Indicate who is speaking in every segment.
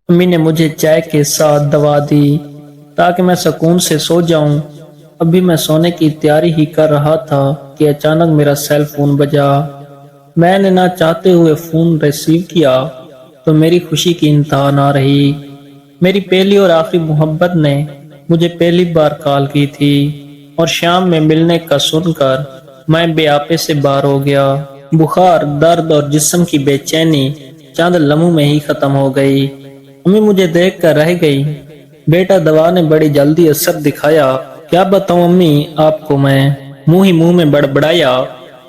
Speaker 1: अम्मी ने मुझे चाय के साथ दवा दी ताकि मैं सुकून से सो जाऊं। अभी मैं सोने की तैयारी ही कर रहा था कि अचानक मेरा सेल फोन बजा। मैंने ना चाहते हुए फोन रिसीव किया तो मेरी खुशी की इंतहा ना रही। मेरी पहली और आखिरी मोहब्बत ने मुझे पहली बार कॉल की थी और शाम में मिलने का सुनकर मैं बेआपे से बाहर हो गया। बुखार, दर्द और जिस्म की बेचैनी चंद लम्हों में ही खत्म हो गई। अम्मी मुझे देख कर रह गई। बेटा, दवा ने बड़ी जल्दी असर दिखाया। क्या बताऊं अम्मी आपको, मैं मुंह ही मुंह में बड़बड़ाया।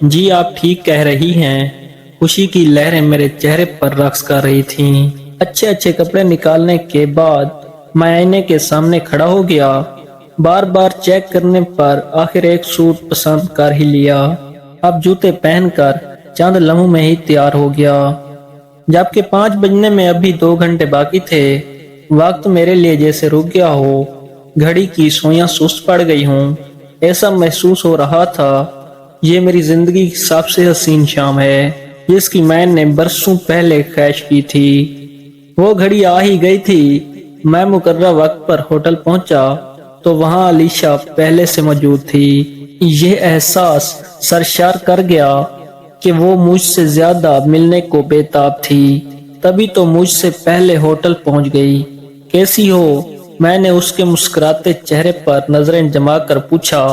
Speaker 1: जी आप ठीक कह रही हैं। खुशी की लहरें मेरे चेहरे पर रक्स कर रही थीं। अच्छे अच्छे कपड़े निकालने के बाद मैं आईने के सामने खड़ा हो गया। बार बार चेक करने पर आखिर एक सूट पसंद कर ही लिया। अब जूते पहनकर चंद लम्हों में ही तैयार हो गया। जबकि 5 बजने में अभी 2 घंटे बाकी थे। वक्त मेरे लिए जैसे रुक गया हो, घड़ी की सुइयां सुस्त पड़ गई हूँ। ऐसा महसूस हो रहा था ये मेरी जिंदगी की सबसे हसीन शाम है जिसकी मैंने बरसों पहले ख्वाहिश की थी। वो घड़ी आ ही गई थी। मैं मुकर्रर वक्त पर होटल पहुंचा तो वहां अलीशा पहले से मौजूद थी। यह एहसास सरशार कर गया कि वो मुझसे ज्यादा मिलने को बेताब थी। तभी तो मुझसे पहले होटल पहुंच गई। कैसी हो? मैंने उसके मुस्कुराते चेहरे पर नजरें जमा कर पूछा।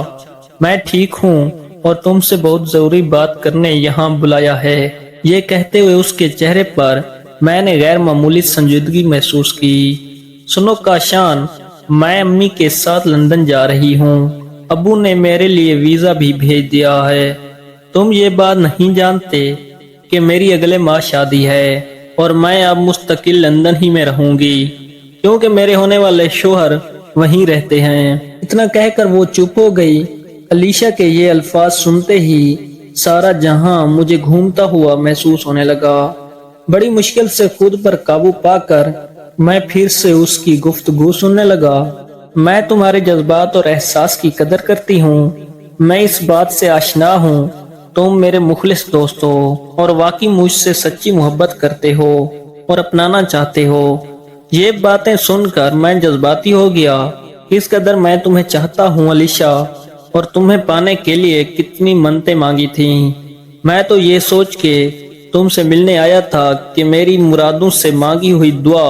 Speaker 1: मैं ठीक हूँ और तुमसे बहुत जरूरी बात करने यहाँ बुलाया है। ये कहते हुए उसके चेहरे पर मैंने गैर मामूली संजीदगी महसूस की। सुनो काशान, मैं अम्मी के साथ लंदन जा रही हूँ। अब्बू ने मेरे लिए वीजा भी भेज दिया है। तुम ये बात नहीं जानते कि मेरी अगले माह शादी है और मैं अब मुस्तकिल लंदन ही में रहूंगी क्योंकि मेरे होने वाले शोहर वहीं रहते हैं। इतना कहकर वो चुप हो गई। अलीशा के ये अल्फाज सुनते ही सारा जहां मुझे घूमता हुआ महसूस होने लगा। बड़ी मुश्किल से खुद पर काबू पाकर मैं फिर से उसकी गुफ्तगू सुनने लगा। मैं तुम्हारे जज्बात और एहसास की कदर करती हूँ। मैं इस बात से आशना हूँ तुम मेरे मुखलिस दोस्त हो और वाकई मुझसे सच्ची मोहब्बत करते हो और अपनाना चाहते हो। ये बातें सुनकर मैं जज्बाती हो गया। इस कदर मैं तुम्हें चाहता हूँ अलीशा, और तुम्हें पाने के लिए कितनी मन्नतें मांगी थीं। मैं तो ये सोच के तुमसे मिलने आया था कि मेरी मुरादों से मांगी हुई दुआ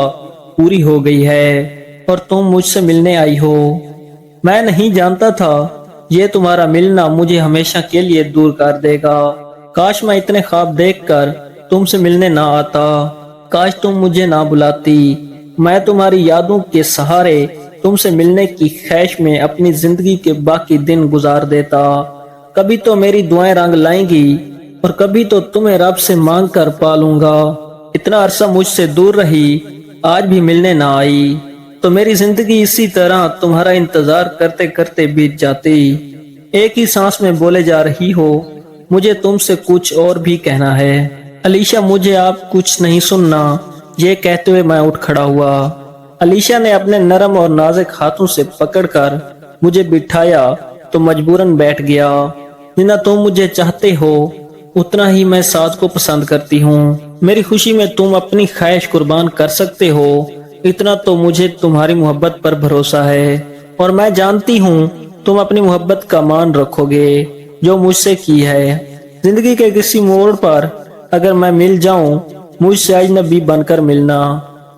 Speaker 1: पूरी हो गई है और तुम मुझसे मिलने आई हो। मैं नहीं जानता था ये तुम्हारा मिलना मुझे हमेशा के लिए दूर कर देगा। काश मैं इतने ख्वाब देखकर तुमसे मिलने ना आता। काश तुम मुझे ना बुलाती। मैं तुम्हारी यादों के सहारे तुमसे मिलने की ख्वाहिश में अपनी जिंदगी के बाकी दिन गुजार देता। कभी तो मेरी दुआएं रंग लाएंगी और कभी तो तुम्हें रब से मांग कर पालूंगा। इतना अरसा मुझसे दूर रही, आज भी मिलने ना आई तो मेरी जिंदगी इसी तरह तुम्हारा इंतजार करते करते बीत जाती। एक ही सांस में बोले जा रही हो, मुझे तुमसे कुछ और भी कहना है। अलीशा, मुझे आप कुछ नहीं सुनना। ये कहते हुए मैं उठ खड़ा हुआ। अलीशा ने अपने नरम और नाजुक हाथों से पकड़कर मुझे बिठाया तो मजबूरन बैठ गया। जितना तुम मुझे चाहते हो उतना ही मैं साद को पसंद करती हूँ। मेरी खुशी में तुम अपनी ख्वाहिश कुर्बान कर सकते हो, इतना तो मुझे तुम्हारी मोहब्बत पर भरोसा है और मैं जानती हूँ तुम अपनी मोहब्बत का मान रखोगे जो मुझसे की है। जिंदगी के किसी मोड़ पर अगर मैं मिल जाऊं, मुझसे अजनबी बनकर मिलना।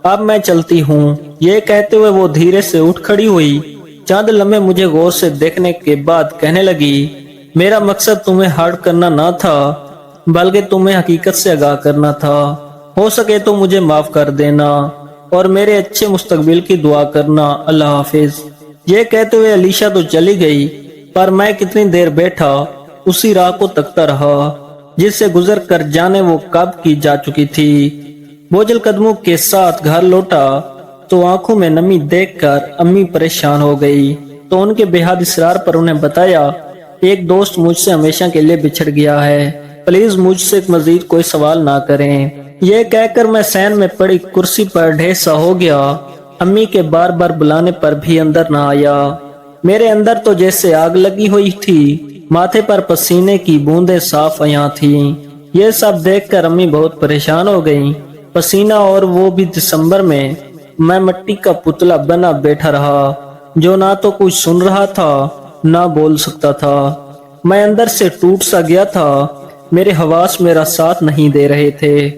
Speaker 1: अब मैं चलती हूँ। ये कहते हुए वो धीरे से उठ खड़ी हुई। चंद लम्हे मुझे गौर से देखने के बाद कहने लगी, मेरा मकसद तुम्हें हर्ट करना ना था बल्कि तुम्हें हकीकत से आगाह करना था। हो सके तो मुझे माफ कर देना और मेरे अच्छे मुस्तकबिल की दुआ करना। अल्लाह हाफिज। ये कहते हुए अलीशा तो चली गई, पर मैं कितनी देर बैठा उसी राह को तकता रहा जिससे गुजर कर जाने वो कब की जा चुकी थी। बोझल कदमों के साथ घर लौटा तो आंखों में नमी देखकर अम्मी परेशान हो गई तो उनके बेहद इसरार पर उन्हें बताया, एक दोस्त मुझसे हमेशा के लिए बिछड़ गया है, प्लीज मुझसे मजीद कोई सवाल ना करें। यह कहकर मैं सैन में पड़ी कुर्सी पर ढेसा हो गया। अम्मी के बार बार बुलाने पर भी अंदर ना आया। मेरे अंदर तो जैसे आग लगी हुई थी। माथे पर पसीने की बूंदें साफ आया थीं। यह सब देखकर अम्मी बहुत परेशान हो गईं। पसीना और वो भी दिसंबर में। मैं मिट्टी का पुतला बना बैठा रहा, जो ना तो कुछ सुन रहा था ना बोल सकता था। मैं अंदर से टूट सा गया था। मेरे हवास मेरा साथ नहीं दे रहे थे।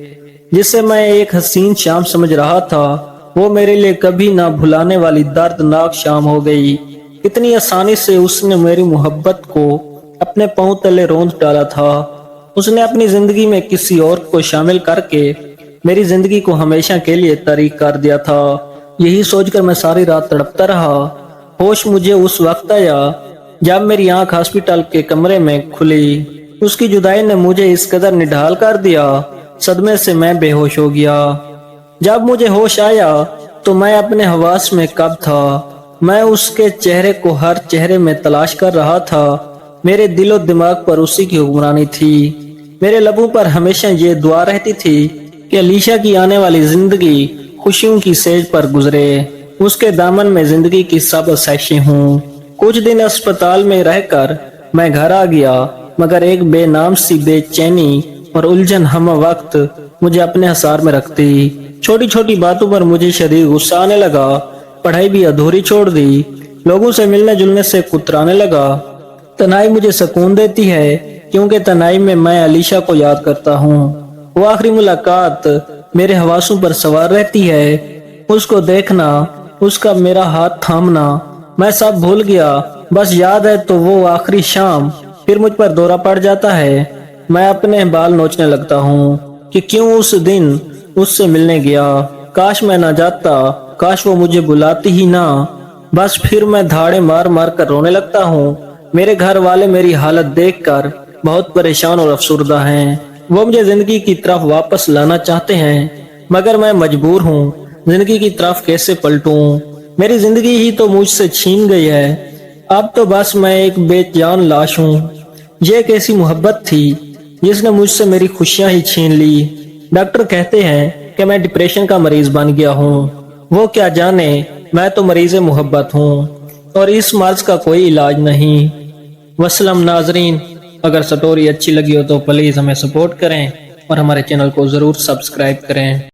Speaker 1: जिसे मैं एक हसीन शाम समझ रहा था, वो मेरे लिए कभी ना भुलाने वाली दर्दनाक शाम हो गई। कितनी आसानी से उसने मेरी मोहब्बत को अपने पांव तले रौंद डाला था। उसने अपनी जिंदगी में किसी और को शामिल करके मेरी जिंदगी को हमेशा के लिए तारीक कर दिया था। यही सोचकर मैं सारी रात तड़पता रहा। होश मुझे उस वक्त आया जब मेरी आंख हॉस्पिटल के कमरे में खुली। उसकी जुदाई ने मुझे इस कदर निढाल कर दिया, सदमे से मैं बेहोश हो गया। जब मुझे होश आया तो मैं अपने हवास में कब था। मैं उसके चेहरे को हर चेहरे में तलाश कर रहा था। मेरे दिलो दिमाग पर उसी की हुक्मरानी थी। मेरे लबों पर हमेशा ये दुआ रहती थी कि अलीशा की आने वाली जिंदगी खुशियों की सेज पर गुजरे, उसके दामन में जिंदगी की सब आसाइशें हों। कुछ दिन अस्पताल में रहकर मैं घर आ गया, मगर एक बेनाम सी बेचैनी और उलझन हम वक्त मुझे अपने हसार में रखती। छोटी छोटी बातों पर मुझे शदीद गुस्सा आने लगा। पढ़ाई भी अधूरी छोड़ दी। लोगों से मिलने जुलने से कुतराने लगा। तन्हाई मुझे सुकून देती है, क्योंकि तन्हाई में मैं अलीशा को याद करता हूँ। वो आखिरी मुलाकात मेरे हवासों पर सवार रहती है। उसको देखना, उसका मेरा हाथ थामना, मैं सब भूल गया। बस याद है तो वो आखिरी शाम फिर मुझ पर दौरा पड़ जाता है। मैं अपने बाल नोचने लगता हूँ कि क्यों उस दिन उससे मिलने गया। काश मैं ना जाता, काश वो मुझे बुलाती ही ना। बस फिर मैं धाड़े मार मार कर रोने लगता हूँ। मेरे घर वाले मेरी हालत देखकर बहुत परेशान और अफसुर्दा हैं। वो मुझे जिंदगी की तरफ वापस लाना चाहते हैं, मगर मैं मजबूर हूँ। जिंदगी की तरफ कैसे पलटूं? मेरी जिंदगी ही तो मुझसे छीन गई है। अब तो बस मैं एक बेजान लाश हूँ। ये एक ऐसी मोहब्बत थी जिसने मुझसे मेरी खुशियां ही छीन ली। डॉक्टर कहते हैं कि मैं डिप्रेशन का मरीज बन गया हूँ। वो क्या जाने, मैं तो मरीज मोहब्बत हूँ और इस मर्ज का कोई इलाज नहीं। वसलम नाजरीन, अगर स्टोरी अच्छी लगी हो तो प्लीज हमें सपोर्ट करें और हमारे चैनल को जरूर सब्सक्राइब करें।